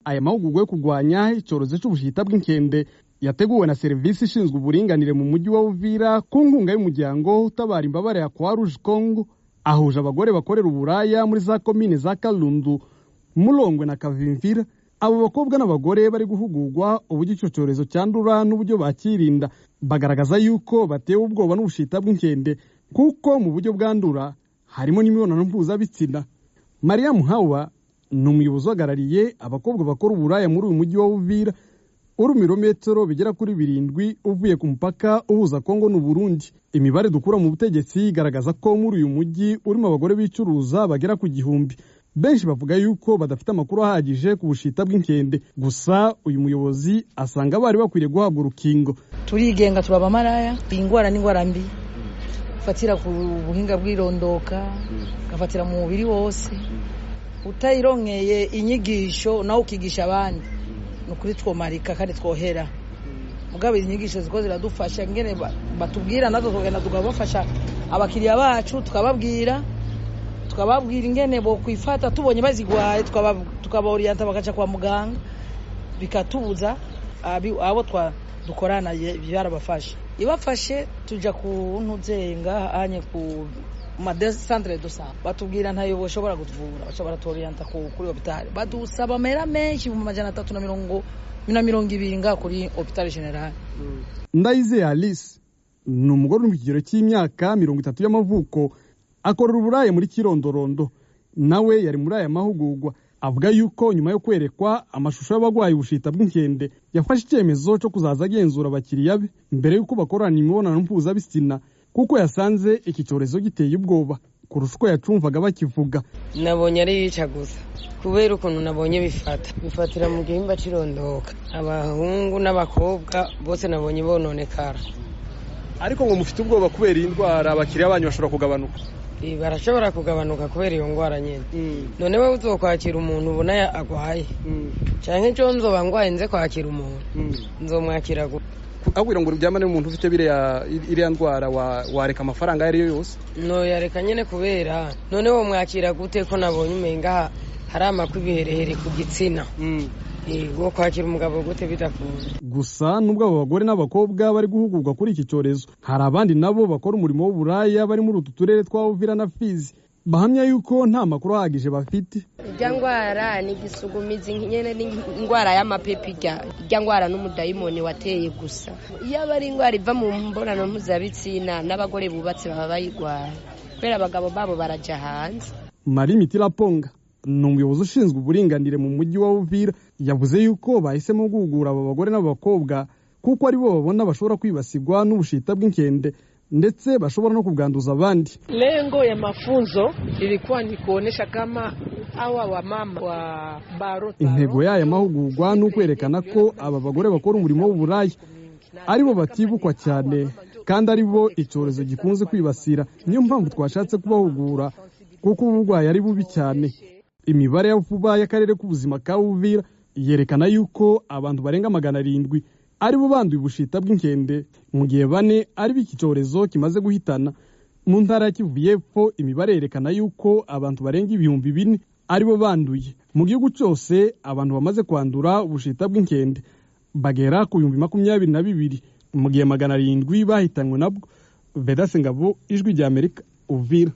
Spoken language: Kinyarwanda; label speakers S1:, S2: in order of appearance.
S1: aya mahugurwa yo kurwanya icyorezo cy'ubushita bw'inkende yateguwe na serivisi ishinzwe uburinganire mu mujyi wa Uvira ku nkunga y'umuryango utabara imbabare ya Croix Rouge Congo, ahuje abagore bakorera uburaya muri za komine za Kalundu, Mulongwe na Kavimvira. Abo bakobwa n'abagore bari guhugurwa uburyo icyo cyorezo cyandura n'uburyo bakirinda, bagaragaza yuko batewe ubwoba n'ubushita bw'inkende kuko mu buryo bwandura harimo n'imibonano mpuzabitsina. Maria Muhawa ni umuyobozi uhagarariye abakobwa bakora uburaya muri uyu mujyi wa Uvira, uri mirometero bigera kuri 7 uvuye ku mupaka uhuza Kongo n'u Burundi. Imibare dukura mu butegetsi igaragaza ko muri uyu mujyi urimo abagore bicuruza bagera ku 1000. Benshi bavuga yuko badafite amakuru ahagije ku bushita bw'inkende, gusa uyu muyobozi asanga bari bakwiriye guhabwa urukingo.
S2: Turigenga turaba maraya, ingwara n'ingwara mbi fatira ku buhinga bw'irondoka, gafatira mu mubiri wose. Utayironkeye inyigisho nawe ukigisha abandi, nukuri twomarika kandi twohera. Mugabe inyigisho ziko ziradufasha ngene batubwira natwe tugenda tukabafasha abakiriya bacu, tukababwira ingene bo kwifata tubonye bazigwaye, tukabaorienta bakaca kwa muganga, bikatubuza abo dukorana byarabafasha. Ibafashe tuja ku ntuzenga anye ku centre de santé, batubwira ntayo boshobora kutuvura, bashobora tuorienta kuri hospital, badusaba amahera menshi mu 320 nga kuri hospital general.
S1: Ndayizeye Alice ni umugore mu kigero cy'imyaka 30 y'amavuko, akorera uburaye muri Kirondorondo. Nawe yari muri aya mahugurwa, avuga yuko nyuma yo kwerekwa amashusho y'abagwayi ubushita bw'inkende yafashe icyemezo cyo kuzaza agenzura abakiriya be mbere yuko bakorana imibonano mpuzabitsina, kuko yasanze iki cyorezo giteye ubwoba kurusha uko yacumvaga bakivuga.
S3: Nabonye ari yica gusa kubera ukuntu nabonye bifatira mu gihimba cirondoka, abahungu n'abakobwa bose nabonye bononekara.
S1: Ariko ngo mufite ubwoba kubera iyi ndwara abakiriya banyu bashobora kugabanuka?
S3: Barashobora kugabanuka kubera iyo ndwara nyene. None we uzokwakira umuntu ubona agwaye canke cyo nzoba ngwaye nze kwakira umuntu nzomwakira
S1: agwira ngo uryamane n'umuntu ufite iriya ndwara wareka amafaranga yari yose?
S3: No yareka nyene kubera none wo mwakira gute ko nabonye umenga hari amakwibiherehere ku gitsina. Go kwakira umugabo gute bidakunda.
S1: Gusa nubwo abo bagore n'abakobwa bari guhugurwa kuri iki cyorezo, hari abandi nabo bakora umurimo w'uburaya bari muri utu turere twa Uvira na Fizi, bahamya yuko nta makuru ahagije bafite.
S4: Irya ngwara ni gisugumizi nyene n'ingwara y'amapepi, irya ngwara n'umudayimoni wateye gusa. Iyo abari ingwara iva mu mbonano mpuzabitsina n'abagore bubatse baba bayigwara kubera abagabo babo baraja hanze.
S1: Marie Mitiraponga ni umuyobozi ushinzwe uburinganire mu mujyi wa Uvira, yavuze yuko bahisemo guhugura aba bagore n'abakobwa kuko ari bo babona bashobora kwibasirwa n'ubushita bw'inkende ndetse bashobora no kubwanduza abandi.
S5: Lengo ya mafunzo ilikuwa ni kuonesha kama hawa wamama wa Barota.
S1: Intego y'aya mahugurwa ni ukwerekana ko aba bagore bakora umurimo w'uburaya aribo batibukwa cyane kandi aribo icyorezo gikunze kwibasira. Niyo mpamvu twashatse kubahugura kuko uburwayi ari bubi cyane. Imibare ya vuba y'akarere k'ubuzima ka Uvira yerekana yuko abantu barenga 700 aribo banduye ubushita bw'inkende, mu gihe 4 ari biki cyorezo kimaze guhitana. Mu ntara ya Kivu y'Epfo imibare yerekana yuko abantu barenga 4,000 aribo banduye. Mu gihugu cyose abantu bamaze kwandura ubushita bw'inkende bagera ku 22,000, mu gihe 700 bahitanywe nabwo. Vedase Ngabo, Ijwi ry'Amerika, Uvira.